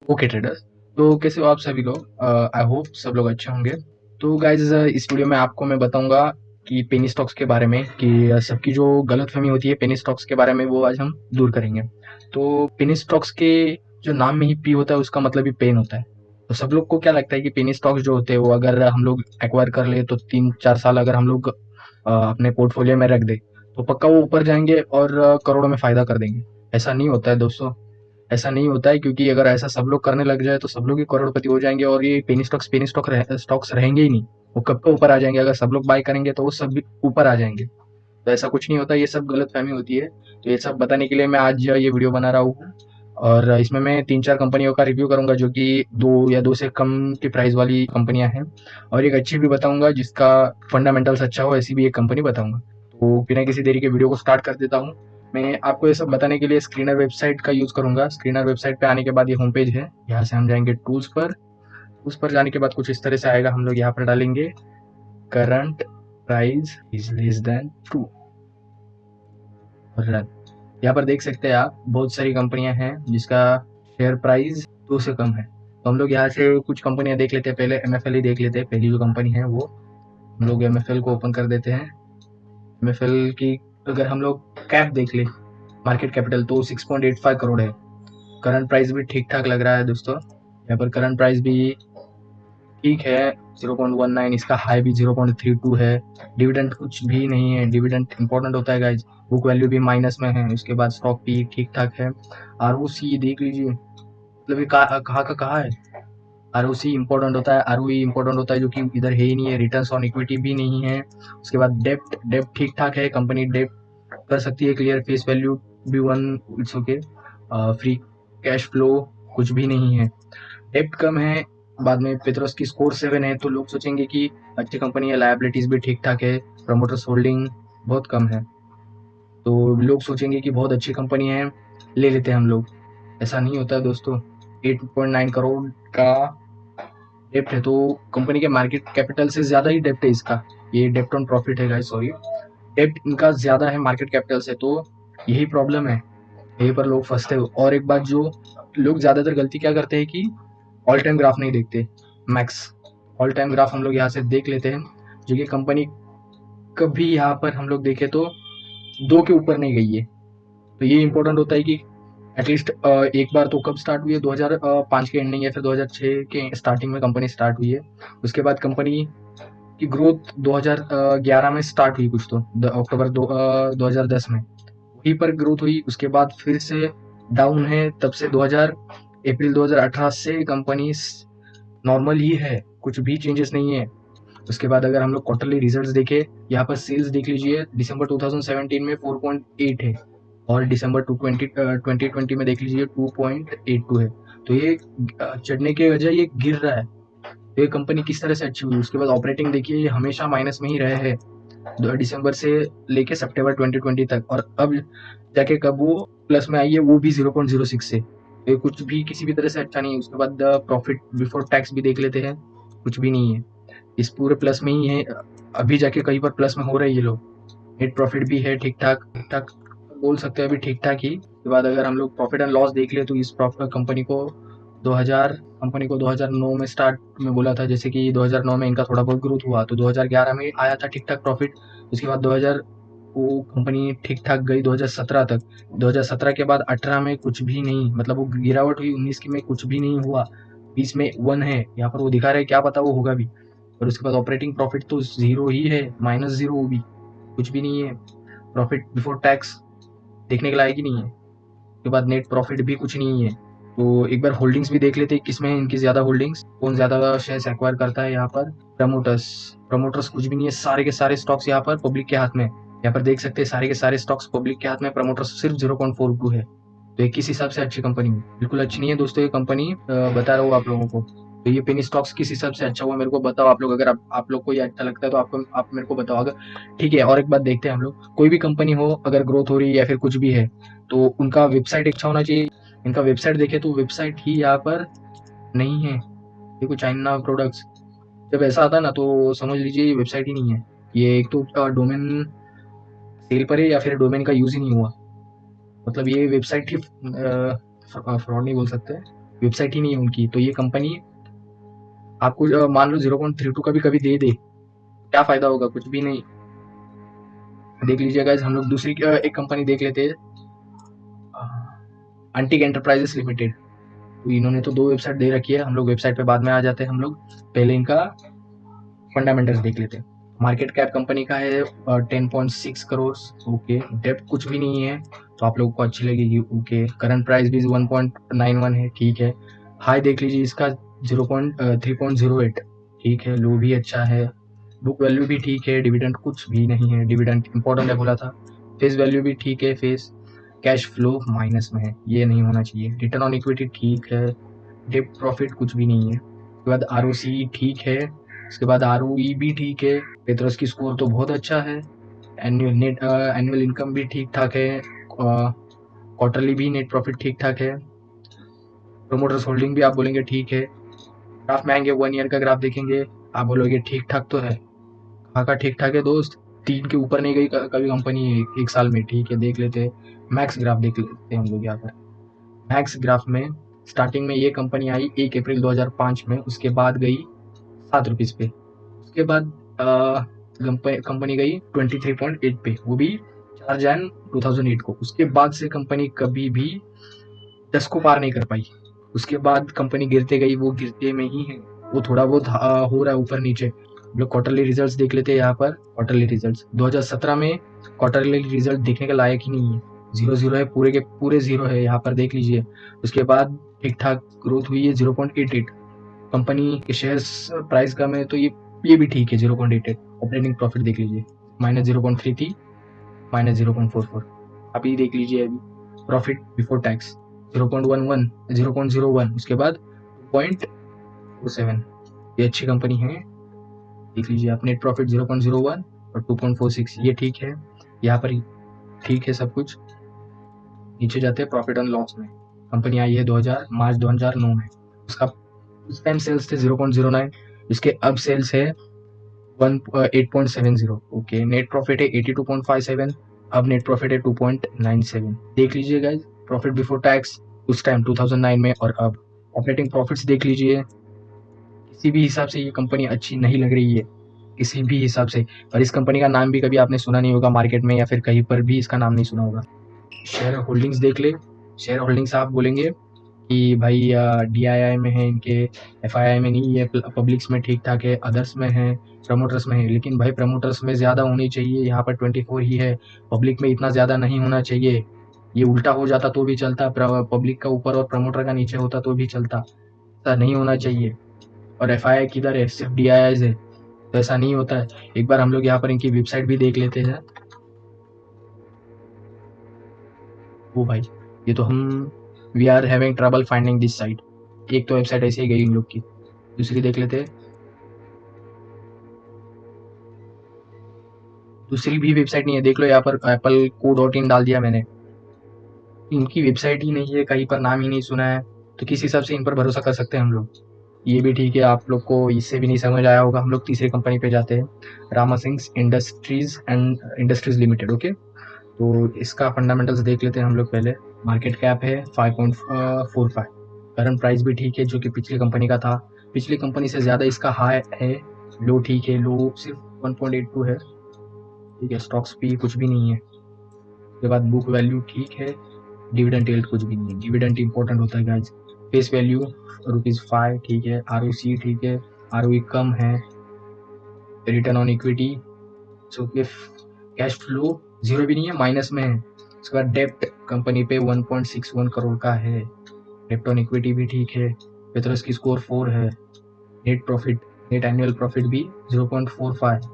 Okay traders, तो कैसे हो आप सभी लोग? आई होप सब लोग अच्छे होंगे। तो गाइज इस वीडियो में आपको मैं बताऊंगा कि पेनी स्टॉक्स के बारे में, कि सबकी जो गलतफहमी होती है पेनी स्टॉक्स के बारे में, वो आज हम दूर करेंगे। तो पेनी स्टॉक्स के जो नाम में ही पी होता है उसका मतलब ही पेन होता है। तो सब लोग को क्या लगता है कि पेनी स्टॉक्स जो होते हैं वो अगर हम लोग एक्वायर कर ले तो 3-4 साल अगर हम लोग अपने पोर्टफोलियो में रख दे तो पक्का वो ऊपर जाएंगे और करोड़ों में फायदा कर देंगे। ऐसा नहीं होता है दोस्तों, ऐसा नहीं होता है, क्योंकि अगर ऐसा सब लोग करने लग जाए तो सब लोग ही करोड़पति हो जाएंगे और ये पेनी स्टॉक्स रहेंगे ही नहीं। वो कब तो ऊपर आ जाएंगे, अगर सब लोग बाय करेंगे तो वो सब भी ऊपर आ जाएंगे। तो ऐसा कुछ नहीं होता, ये सब गलतफहमी होती है। तो ये सब बताने के लिए मैं आज ये वीडियो बना रहा हूँ, और इसमें मैं 3-4 कंपनियों का रिव्यू करूंगा जो कि 2 से कम की प्राइस वाली कंपनियां हैं, और एक अच्छी भी बताऊंगा जिसका फंडामेंटल्स अच्छा हो, ऐसी भी एक कंपनी बताऊंगा। तो बिना किसी देरी के वीडियो को स्टार्ट कर देता हूँ। मैं आपको ये सब बताने के लिए स्क्रीनर वेबसाइट का यूज करूंगा। स्क्रीनर वेबसाइट पे आने के बाद ये होम पेज है, यहाँ से हम जाएंगे टूल्स पर। उस पर जाने के बाद कुछ इस तरह से आएगा, हम लोग यहाँ पर डालेंगे current price is less than 2 और रन। यहाँ पर देख सकते हैं आप बहुत सारी कंपनियां हैं जिसका शेयर प्राइस 2 से कम है। तो हम लोग यहाँ से कुछ कंपनियां देख लेते हैं। पहले एमएफएल ही देख लेते हैं, पहली जो कंपनी है वो। हम लोग एमएफएल को ओपन कर देते हैं। एमएफएल की अगर हम लोग कैप देख ले, मार्केट कैपिटल, तो 6.85 करोड़ है। करंट प्राइस भी ठीक ठाक लग रहा है दोस्तों, यहाँ पर करंट प्राइस भी ठीक है 0.19, इसका हाई भी 0.32 है। डिविडेंड कुछ भी नहीं है, डिविडेंड इंपॉर्टेंट होता है गाइज। बुक वैल्यू भी माइनस में है, उसके बाद स्टॉक भी ठीक ठाक है। आरओसी देख लीजिए, मतलब ये कहाँ का कहाँ है। आरओसी इंपॉर्टेंट होता है, आरओई इंपॉर्टेंट होता है, जो कि इधर है ही नहीं है। रिटर्न्स ऑन इक्विटी भी नहीं है। उसके बाद डेप्ट डेप्ट ठीक ठाक है, कंपनी डेप्ट कर सकती है क्लियर। फेस वैल्यू भी 1, it's okay. Free cash flow कुछ भी नहीं है, डेप्ट कम है। बाद में पेट्रोस की स्कोर 7 है, तो लोग सोचेंगे कि अच्छी कंपनी है। लायबिलिटीज भी ठीक ठाक है, प्रमोटर्स होल्डिंग बहुत कम है, तो लोग सोचेंगे कि बहुत अच्छी कंपनी है, ले लेते हैं हम लोग। ऐसा नहीं होता है दोस्तों। 8.9 करोड़ का डेप्ट है, तो कंपनी के मार्केट कैपिटल से ज्यादा ही डेप्ट है इसका। ये डेप्ट ऑन प्रॉफिट है गाइस, सॉरी, डेप्ट इनका ज्यादा है मार्केट कैपिटल से। तो यही प्रॉब्लम है, यहीं पर लोग फंसते हो। और एक बात, जो लोग ज्यादातर गलती क्या करते हैं कि ऑल टाइम ग्राफ नहीं देखते। मैक्स ऑल टाइम ग्राफ हम लोग यहाँ से देख लेते हैं, जो कि कंपनी कभी यहाँ पर हम लोग देखें तो 2 के ऊपर नहीं गई है। तो ये इंपॉर्टेंट होता है कि एटलीस्ट एक बार तो कब स्टार्ट हुई है, 2005 के एंडिंग या फिर 2006 के स्टार्टिंग में कंपनी स्टार्ट हुई है। उसके बाद कंपनी की ग्रोथ 2011 में स्टार्ट हुई, कुछ तो अक्टूबर 2010 में वहीं पर ग्रोथ हुई। उसके बाद फिर से डाउन है, तब से अप्रैल 2018 से कंपनी नॉर्मल ही है, कुछ भी चेंजेस नहीं है। उसके बाद अगर हम लोग क्वार्टरली रिजल्ट्स देखें, यहाँ पर सेल्स देख लीजिए, दिसंबर 2017 में 4.8 है, और दिसंबर 2020 में देख लीजिए 2.82 है। तो ये चढ़ने के वजह ये गिर रहा है। तो ये कंपनी किस तरह से अच्छी हुई। उसके बाद ऑपरेटिंग देखिए, ये हमेशा माइनस में ही रहे हैं, दिसंबर से लेके सितंबर 2020 तक, और अब जाके कब वो प्लस में आई है, वो भी 0.06 से। तो ये कुछ भी किसी भी तरह से अच्छा नहीं है। उसके बाद प्रॉफिट बिफोर टैक्स भी देख लेते हैं, कुछ भी नहीं है, इस पूरे प्लस में ही है। अभी जाके कहीं पर प्लस में हो रहे हैं ये लोग। नेट प्रॉफिट भी है ठीक ठाक, ठीक ठाक बोल सकते हैं अभी, ठीक ठाक ही। उसके बाद अगर हम लोग प्रॉफिट एंड लॉस देख ले, तो इस प्रॉफिट कंपनी को 2009 में स्टार्ट में बोला था, जैसे कि 2009 में इनका थोड़ा बहुत ग्रोथ हुआ, तो 2011 में आया था ठीक ठाक प्रॉफिट। उसके बाद 2000 वो कंपनी ठीक ठाक गई 2017 तक। 2017 के बाद 18 में कुछ भी नहीं, मतलब वो गिरावट हुई। 19 में कुछ भी नहीं हुआ, 20 में 1 है, यहाँ पर वो दिखा रहे हैं, क्या पता वो होगा भी। और उसके बाद ऑपरेटिंग प्रॉफिट तो 0 ही है, -0, वो भी कुछ भी नहीं है। प्रॉफिट बिफोर टैक्स देखने के लायक ही नहीं है। उसके बाद नेट प्रॉफिट भी कुछ नहीं है। तो एक बार होल्डिंग्स भी देख लेते हैं, किसमें इनकी ज्यादा होल्डिंग्स, कौन ज्यादा शेयर्स एक्वायर करता है। यहाँ पर प्रमोटर्स कुछ भी नहीं है, सारे के सारे स्टॉक्स यहाँ पर पब्लिक के हाथ में। यहाँ पर देख सकते हैं सारे के सारे स्टॉक्स पब्लिक के हाथ में, प्रमोटर्स सिर्फ 0.42 है। तो ये किस हिसाब से अच्छी कंपनी है? बिल्कुल अच्छी नहीं है दोस्तों ये कंपनी, बता रहा हूँ आप लोगों को। तो ये पेनी स्टॉक्स किस हिसाब से अच्छा हुआ, मेरे को बताओ आप लोग। अगर आप लोग को ये अच्छा लगता है तो आप मेरे को बताओ। अगर ठीक है, और एक बात देखते हैं हम लोग, कोई भी कंपनी हो, अगर ग्रोथ हो रही है या फिर कुछ भी है, तो उनका वेबसाइट अच्छा होना चाहिए। इनका वेबसाइट देखे तो वेबसाइट ही यहाँ पर नहीं है। देखो, चाइना प्रोडक्ट्स, जब ऐसा आता है ना तो समझ लीजिए ये वेबसाइट ही नहीं है। ये एक तो डोमेन सेल पर है, या फिर डोमेन का यूज ही नहीं हुआ। मतलब ये वेबसाइट ही फ्रॉड नहीं बोल सकते, वेबसाइट ही नहीं है उनकी। तो ये कंपनी आपको मान लो 0.32 का भी कभी दे दे, क्या फायदा होगा? कुछ भी नहीं। देख लीजिए गाइस, हम लोग दूसरी एक कंपनी देख लेते हैं, अंटिक एंटरप्राइजेस लिमिटेड। तो इन्होंने तो 2 वेबसाइट दे रखी है, हम लोग वेबसाइट पे बाद में आ जाते हैं। हम लोग पहले इनका फंडामेंटल्स देख लेते हैं। मार्केट कैप कंपनी का है 10.6 करोड़। ओके, डेप्थ कुछ भी नहीं है, तो आप लोगों को अच्छी लगेगी। ओके, करंट प्राइस भी 1.91 है, ठीक है। हाई देख लीजिए इसका 3.08, ठीक है। लो भी अच्छा है, बुक वैल्यू भी ठीक है, डिविडेंड कुछ भी नहीं है, डिविडेंड इंपॉर्टेंट है बोला था। फेस वैल्यू भी ठीक है, फेस कैश फ्लो माइनस में है, ये नहीं होना चाहिए। रिटर्न ऑन इक्विटी ठीक है, डेट प्रॉफिट कुछ भी नहीं है। उसके बाद आरओसी ठीक है, उसके बाद आरओई भी ठीक है। पेट्रोस की स्कोर तो बहुत अच्छा है। एनुअल इनकम भी ठीक ठाक है, क्वार्टरली भी नेट प्रॉफिट ठीक ठाक है। प्रोमोटर्स होल्डिंग भी आप बोलेंगे ठीक है। ग्राफ में आएंगे, 1 ईयर का ग्राफ देखेंगे, आप बोलोगे ठीक ठाक तो है। कहाँ का ठीक ठाक है दोस्त? 3 के ऊपर नहीं गई कभी कंपनी एक साल में, ठीक है। देख लेते हैं मैक्स ग्राफ, देख लेते हैं हम लोग यहाँ पर। मैक्स ग्राफ में स्टार्टिंग में ये कंपनी आई 1 अप्रैल 2005 में, उसके बाद गई 7 रुपीज पे। उसके बाद कंपनी गई 23.8 पे, वो भी 4 जन 2008 को। उसके बाद से कंपनी कभी भी 10 को पार नहीं कर पाई। उसके बाद कंपनी गिरते गई, वो गिरते में ही है, वो थोड़ा बहुत हो रहा है ऊपर नीचे। हम लोग क्वार्टरली रिजल्ट्स देख लेते हैं यहाँ पर। क्वार्टरली रिजल्ट्स 2017 में क्वार्टरली रिजल्ट देखने के लायक ही नहीं है, 0 है, पूरे के पूरे 0 है, यहाँ पर देख लीजिए। उसके बाद ठीक ठाक ग्रोथ हुई है 0.88। कंपनी के शेयर प्राइस कम है, तो ये भी ठीक है 0.88। ऑपरेटिंग प्रॉफिट देख लीजिए, -0.3 थी, -0.44। आप ये देख लीजिए अभी। प्रॉफिट बिफोर टैक्स 0.11, 0.01, उसके बाद 2.47। ये अच्छी कंपनी है, देख लीजिए आप। नेट प्रॉफिट 0.01 और 2.46, ये ठीक है। यहाँ पर ठीक है सब कुछ। नीचे जाते हैं प्रॉफिट एंड लॉस में। कंपनी आई है मार्च 2009 में। उसका उस टाइम सेल्स थे 0.09, इसके अब सेल्स है 8.70। ओके, नेट प्रॉफिट है 82.57, अब नेट प्रॉफिट है 2.97। देख लीजिए गाइस, प्रॉफिट बिफोर टैक्स उस टाइम 2009 में और अब। ऑपरेटिंग प्रॉफिट्स देख लीजिए, किसी भी हिसाब से ये कंपनी अच्छी नहीं लग रही है, किसी भी हिसाब से। और इस कंपनी का नाम भी कभी आपने सुना नहीं होगा मार्केट में, या फिर कहीं पर भी इसका नाम नहीं सुना होगा। शेयर होल्डिंग्स देख ले। शेयर होल्डिंग्स आप बोलेंगे कि भाई DII में है इनके, FII में नहीं है, पब्लिक्स में ठीक ठाक है, अदर्स में है, प्रमोटर्स में है। लेकिन भाई प्रमोटर्स में ज़्यादा होनी चाहिए, यहाँ पर 24 ही है। पब्लिक में इतना ज़्यादा नहीं होना चाहिए। ये उल्टा हो जाता तो भी चलता, पब्लिक का ऊपर और प्रमोटर का नीचे होता तो भी चलता, ऐसा नहीं होना चाहिए। और FII किधर है? सिर्फ DIIs है, तो ऐसा नहीं होता है। एक बार हम लोग यहाँ पर इनकी वेबसाइट भी देख लेते हैं। वो भाई, ये तो हम we are having trouble finding this site. एक तो वेबसाइट ऐसे ही गई इन लोग की, दूसरी देख लेते हैं। दूसरी भी वेबसाइट नहीं है, देख लो यहाँ पर apple.co.in डाल दिया मैंने, इनकी वेबसाइट ही नहीं है, कहीं पर नाम ही नहीं सुना है, तो किस हिसाब से इन पर भरोसा कर सकते हैं हम लोग? ये भी ठीक है, आप लोग को इससे भी नहीं समझ आया होगा। हम लोग तीसरी कंपनी पे जाते हैं, Rama Singh industries limited. Okay, तो इसका फंडामेंटल्स देख लेते हैं हम लोग पहले। मार्केट कैप है 5.45, करंट प्राइस भी ठीक है, जो कि पिछली कंपनी का था। पिछली कंपनी से ज़्यादा इसका हाई है। लो ठीक है, लो सिर्फ 1.82 है, ठीक है। स्टॉक्स भी कुछ भी नहीं है। उसके बाद बुक वैल्यू ठीक है, डिविडेंड यील्ड कुछ भी नहीं है, डिविडेंड इंपॉर्टेंट होता है गाइज। फेस वैल्यू ₹5, ठीक है। ROC ठीक है, ROE कम है। Return on equity cash flow 0 भी नहीं है, माइनस में है। उसके बाद डेप्ट कंपनी पे 1.61 करोड़ का है। डेप्ट ऑन इक्विटी भी ठीक है। पेट्रोस की स्कोर 4 है। Net profit, net annual profit भी 0.45।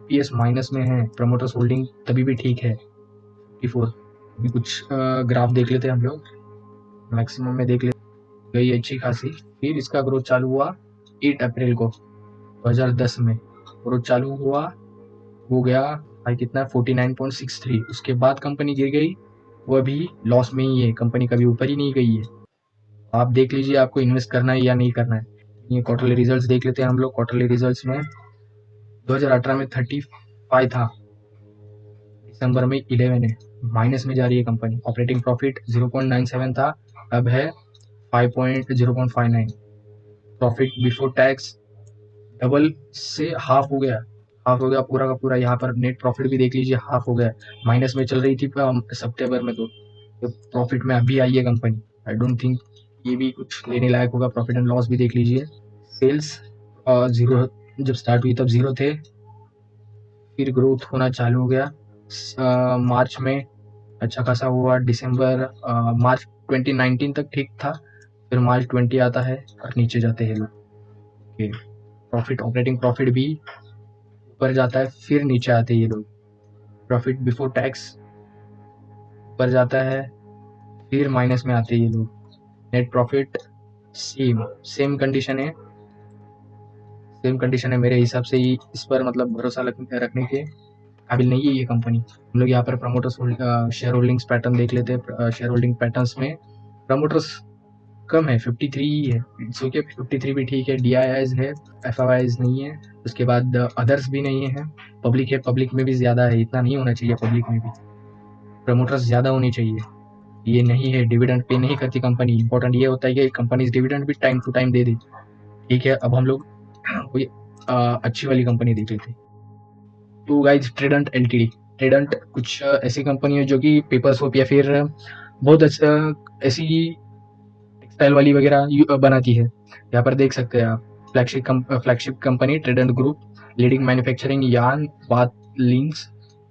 EPS माइनस में है। प्रमोटर्स होल्डिंग तभी भी ठीक है 54। अभी कुछ ग्राफ देख लेते हैं हम लोग, मैक्सिमम में देख लेते, गई अच्छी खासी। फिर इसका ग्रोथ चालू हुआ 8 अप्रैल को 2010 में, ग्रोथ चालू हुआ, हो गया भाई कितना 49.63। उसके बाद कंपनी गिर गई, वो अभी लॉस में ही है, कंपनी कभी ऊपर ही नहीं गई है। आप देख लीजिए आपको इन्वेस्ट करना है या नहीं करना है। ये क्वार्टरली रिजल्ट्स देख लेते हैं हम लोग। क्वार्टरली रिजल्ट्स में 2018 में 35 था, दिसंबर में 11 है, माइनस में जा रही है कंपनी। ऑपरेटिंग प्रॉफिट 0.97 था, अब है 0.59। प्रॉफिट बिफोर टैक्स डबल से हाफ हो गया, पूरा का पूरा। यहाँ पर नेट प्रॉफिट भी देख लीजिए, हाफ हो गया। माइनस में चल रही थी सितंबर में, तो प्रॉफिट में अभी आई है कंपनी। आई डोंट थिंक ये भी कुछ लेने लायक होगा। प्रॉफिट एंड लॉस भी देख लीजिए। सेल्स जीरो, जब स्टार्ट हुई तब जीरो थे, फिर ग्रोथ होना चालू हो गया। मार्च में अच्छा खासा हुआ। दिसंबर मार्च 2019 तक ठीक था, फिर मार्च 20 आता है और नीचे जाते हैं लोग। प्रॉफिट, ऑपरेटिंग प्रॉफिट भी ऊपर जाता है, फिर नीचे आते हैं ये लोग। प्रॉफिट बिफोर टैक्स ऊपर जाता है, फिर माइनस में आते हैं ये लोग। नेट प्रॉफिट सेम कंडीशन है मेरे हिसाब से। इस पर मतलब भरोसा रखने के काबिल नहीं है ये कंपनी। हम लोग यहाँ पर प्रमोटर्स शेयर होल्डिंग्स पैटर्न देख लेते हैं। शेयर होल्डिंग पैटर्न्स में प्रमोटर्स कम है, 53 ही है। इट्स ओके, 53 भी ठीक है। DIIs है, FIIs नहीं है। उसके बाद अदर्स भी नहीं है। पब्लिक है, पब्लिक में भी ज़्यादा है, इतना नहीं होना चाहिए। पब्लिक में भी प्रमोटर्स ज़्यादा होनी चाहिए। ये नहीं है, डिविडेंड पे नहीं करती कंपनी। इंपॉर्टेंट ये होता है कि कंपनी डिविडेंड भी टाइम टू टाइम दे दे। ठीक है, अब हम लोग कोई अच्छी वाली कंपनी देख लेते हैं। तो गाइज, ट्रेडेंट LTD। ट्रेडेंट कुछ ऐसी कंपनी है जो कि पेपर सोप या फिर बहुत अच्छा ऐसी टेक्सटाइल वाली वगैरह बनाती है। यहाँ पर देख सकते हैं आप, flagship company Trident group, leading manufacturing yarn, bath links,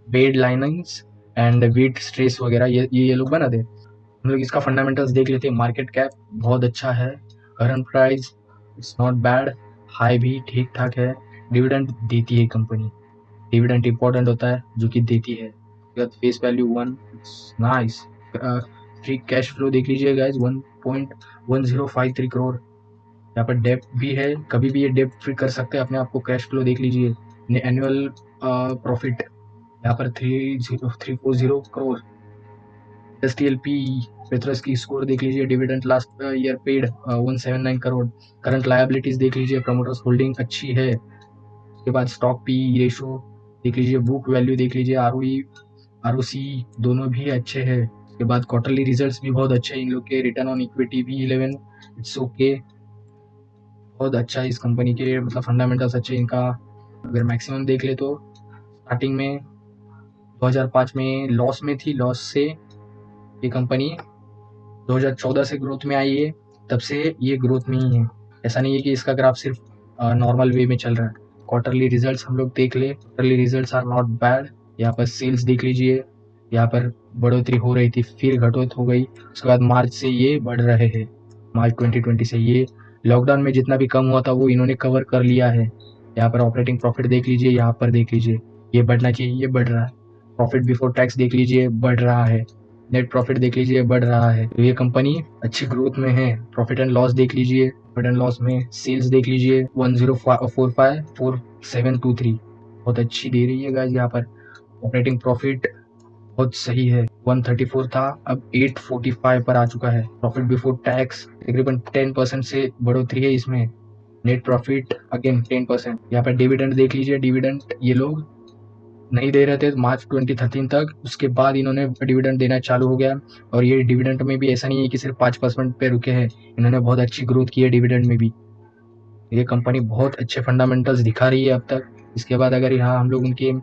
bed linings and wheat stress वगैरह ये लोग बनाते हैं। हम लोग इसका फंडामेंटल्स देख लेते हैं। मार्केट कैप बहुत अच्छा है, current price it's not bad, high भी ठीक ठाक है। डिविडेंड देती है कंपनी, डिविडेंड इंपॉर्टेंट होता है जो कि देती है। Face value 1, it's nice. Free cash flow देख लीजिए गाइस, 1.1053 करोड़। यहाँ पर डेप्ट भी है, कभी भी ये डेप्ट फ्री कर सकते हैं अपने आप को। कैश फ्लो देख लीजिए। एनुअल प्रॉफिट यहाँ पर 340 करोड़। STLP पेट्रोस की स्कोर देख लीजिए। Dividend last year paid 179 crore. Current liabilities देख लीजिए, प्रमोटर्स होल्डिंग अच्छी है। उसके बाद स्टॉक पी रेशो देख लीजिए, बुक वैल्यू देख लीजिए, ROE ROC दोनों भी अच्छे हैं। उसके बाद क्वार्टरली रिजल्ट्स भी बहुत अच्छे हैं इन लोग के। रिटर्न ऑन इक्विटी भी 11, इट्स ओके, बहुत अच्छा है इस कंपनी के। मतलब फंडामेंटल्स अच्छे इनका। अगर मैक्सिमम देख ले तो स्टार्टिंग में 2005 में लॉस में थी, लॉस से ये कंपनी 2014 से ग्रोथ में आई है, तब से ये ग्रोथ में ही है। ऐसा नहीं है कि इसका ग्राफ सिर्फ नॉर्मल वे में चल रहा है। क्वार्टरली रिजल्ट्स हम लोग देख ले, quarterly results are not bad. यहाँ पर सेल्स देख लीजिए, यहाँ पर बढ़ोतरी हो रही थी, फिर घटोत हो गई। उसके बाद मार्च से ये बढ़ रहे हैं। मार्च 2020 से ये लॉकडाउन में जितना भी कम हुआ था वो इन्होंने कवर कर लिया है। यहाँ पर ऑपरेटिंग प्रॉफिट देख लीजिए, यहाँ पर देख लीजिए, ये बढ़ना चाहिए, ये बढ़ रहा है। प्रॉफिट बिफोर टैक्स देख लीजिए, बढ़ रहा है। नेट प्रॉफिट देख लीजिए, बढ़ रहा है। तो ये कंपनी अच्छी ग्रोथ में है। प्रॉफिट एंड लॉस देख लीजिए, प्रॉफिट एंड लॉस में सेल्स देख लीजिए 104723, बहुत अच्छी दे रही है गाइस। यहाँ पर ऑपरेटिंग प्रॉफिट बहुत सही है, 134 था, अब 845 पर आ चुका है। प्रॉफिट बिफोर टैक्स तकरीबन 10% से बढ़ोतरी है इसमें। Net profit again 10%। यहाँ पर डिविडेंड देख लीजिए, डिविडेंड ये लोग नहीं दे रहे थे मार्च 2013 तक, उसके बाद इन्होंने डिविडेंड देना चालू हो गया। और ये डिविडेंड में भी ऐसा नहीं है कि सिर्फ 5% पे रुके हैं, इन्होंने बहुत अच्छी ग्रोथ की है डिविडेंड में भी। ये कंपनी बहुत अच्छे फंडामेंटल्स दिखा रही है अब तक। इसके बाद अगर यहाँ हम लोग उनके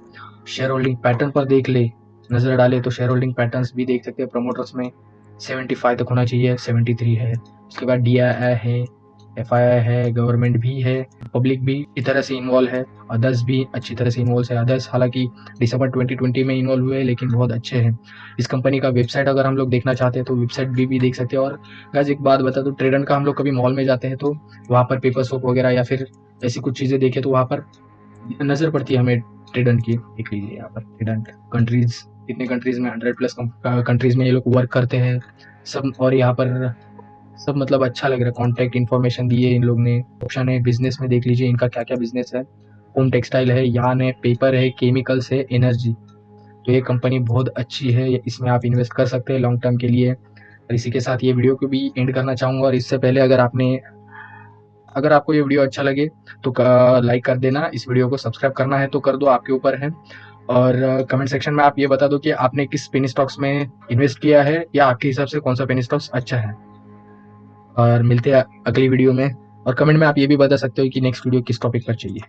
शेयर होल्डिंग पैटर्न पर देख ले, नजर डाले, तो शेयर होल्डिंग पैटर्न्स भी देख सकते हैं। प्रमोटर्स में 75 तक होना चाहिए, 73 है। उसके बाद DII है, FII है, गवर्नमेंट भी है, पब्लिक भी इस तरह से इन्वॉल्व है, अदर्स भी अच्छी तरह से इन्वॉल्व है। अदर्स हालांकि दिसंबर 2020 में इन्वॉल्व हुए हैं, लेकिन बहुत अच्छे हैं। इस कंपनी का वेबसाइट अगर हम लोग देखना चाहते हैं तो वेबसाइट भी देख सकते हैं। और गाइस एक बात बता दो, ट्रेडेंट का हम लोग कभी मॉल में जाते हैं तो वहाँ पर पेपर सोप वगैरह या फिर ऐसी कुछ चीज़ें देखे तो वहाँ पर नज़र पड़ती है हमें ट्रेडेंट की। देख लीजिए यहाँ पर ट्रेडेंट कंट्रीज, कितने कंट्रीज में, 100+ कंट्रीज में ये लोग वर्क करते हैं सब। और यहाँ पर सब मतलब अच्छा लग रहा है। कॉन्टैक्ट इन्फॉर्मेशन दी है इन लोग ने। ऑप्शन है बिजनेस में, देख लीजिए इनका क्या क्या बिजनेस है। होम टेक्सटाइल है, यार्न है, पेपर है, केमिकल्स है, एनर्जी। तो ये कंपनी बहुत अच्छी है, इसमें आप इन्वेस्ट कर सकते हैं लॉन्ग टर्म के लिए। और इसी के साथ ये वीडियो को भी एंड करना चाहूँगा। और इससे पहले अगर आपको ये वीडियो अच्छा लगे तो लाइक कर देना। इस वीडियो को सब्सक्राइब करना है तो कर दो, आपके ऊपर है। और कमेंट सेक्शन में आप ये बता दो कि आपने किस पेनी स्टॉक्स में इन्वेस्ट किया है, या आपके हिसाब से कौन सा पेनी स्टॉक्स अच्छा है। और मिलते हैं अगली वीडियो में। और कमेंट में आप ये भी बता सकते हो कि नेक्स्ट वीडियो किस टॉपिक पर चाहिए।